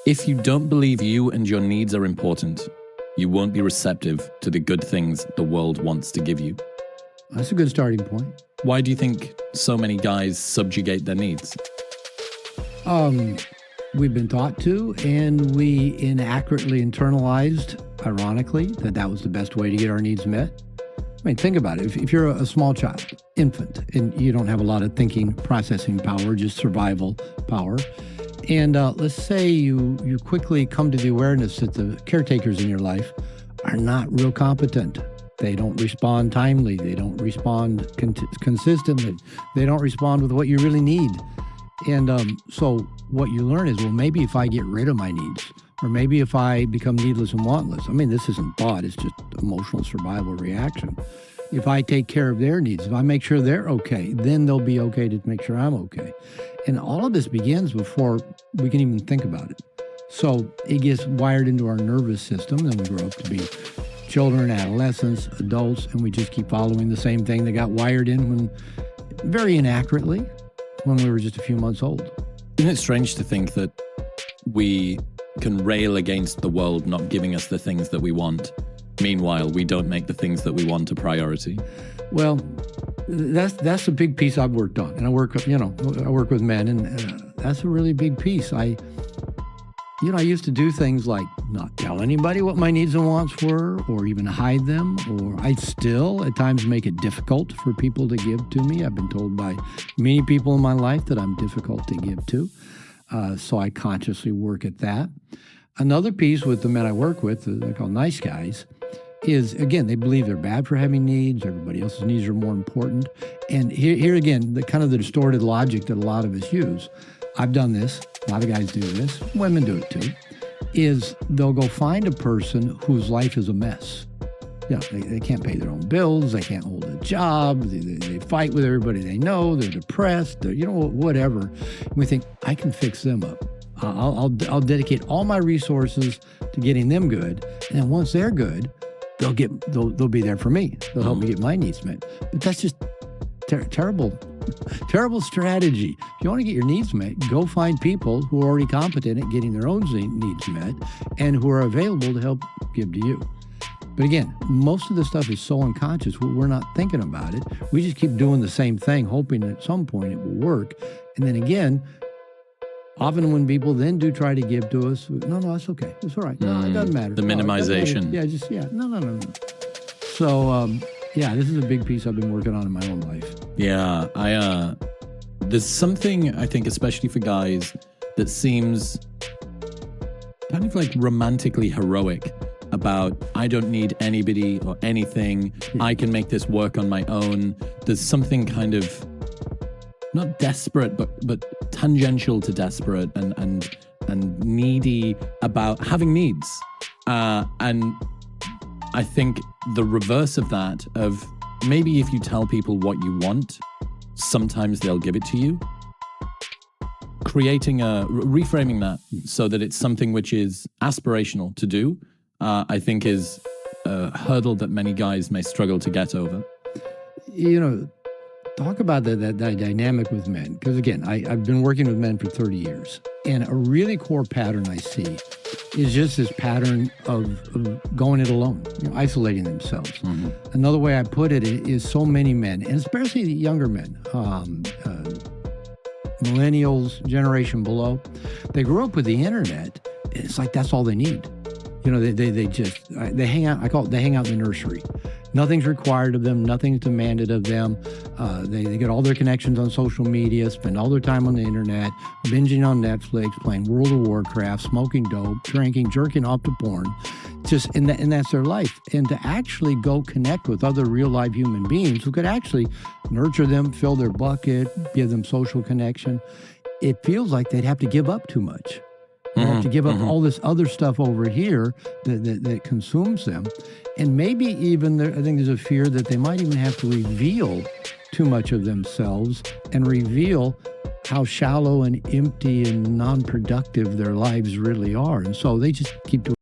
If you don't believe you and your needs are important, you won't be receptive to the good things the world wants to give you. That's a good starting point. Why do you think so many guys subjugate their needs? We've been taught to, and we inaccurately internalized, ironically, that was the best way to get our needs met. I mean, think about it. If you're a small child, infant, and you don't have a lot of thinking, processing power, just survival power, and let's say you quickly come to the awareness that the caretakers in your life are not real competent. They don't respond timely. They don't respond consistently. They don't respond with what you really need. And so what you learn is, well, maybe if I get rid of my needs, or maybe if I become needless and wantless. I mean, this isn't thought, it's just emotional survival reaction. If I take care of their needs, if I make sure they're okay, then they'll be okay to make sure I'm okay. And all of this begins before we can even think about it. So it gets wired into our nervous system, and we grow up to be children, adolescents, adults, and we just keep following the same thing that got wired in when, very inaccurately, when we were just a few months old. Isn't it strange to think that we can rail against the world not giving us the things that we want? Meanwhile, we don't make the things that we want a priority. Well, that's a big piece I've worked on, and I work with men, and that's a really big piece. I used to do things like not tell anybody what my needs and wants were, or even hide them, or I'd still at times make it difficult for people to give to me. I've been told by many people in my life that I'm difficult to give to, so I consciously work at that. Another piece with the men I work with, they're called nice guys, is, again, they believe they're bad for having needs. Everybody else's needs are more important. And here again, the kind of the distorted logic that a lot of us use. I've done this. A lot of guys do this. Women do it too. Is they'll go find a person whose life is a mess. They can't pay their own bills. They can't hold a job. They fight with everybody they know. They're depressed. Whatever. And we think, I can fix them up. I'll dedicate all my resources to getting them good. And then once they're good, they'll be there for me. They'll help me get my needs met. But that's just terrible strategy. If you want to get your needs met, go find people who are already competent at getting their own needs met and who are available to help give to you. But again, most of this stuff is so unconscious, we're not thinking about it. We just keep doing the same thing, hoping at some point it will work. And then again, often when people then do try to give to us, no, that's okay. It's all right. No, it doesn't matter. The minimization. No. So, this is a big piece I've been working on in my own life. Yeah, there's something, I think, especially for guys, that seems kind of like romantically heroic about, I don't need anybody or anything. Yeah. I can make this work on my own. There's something kind of not desperate, but tangential to desperate and needy about having needs. And I think the reverse of that, of maybe if you tell people what you want, sometimes they'll give it to you. Reframing that so that it's something which is aspirational to do, I think is a hurdle that many guys may struggle to get over. Talk about that dynamic with men. Because again, I've been working with men for 30 years. And a really core pattern I see is just this pattern of going it alone, isolating themselves. Mm-hmm. Another way I put it is so many men, and especially the younger men, millennials, generation below, they grew up with the internet. It's like that's all they need. They hang out. I call it, they hang out in the nursery. Nothing's required of them. Nothing's demanded of them. They get all their connections on social media, spend all their time on the internet, binging on Netflix, playing World of Warcraft, smoking dope, drinking, jerking off to porn. And that's their life. And to actually go connect with other real live human beings who could actually nurture them, fill their bucket, give them social connection, it feels like they'd have to give up too much. They have to give up all this other stuff over here that consumes them. And maybe even, I think there's a fear that they might even have to reveal too much of themselves and reveal how shallow and empty and non-productive their lives really are. And so they just keep doing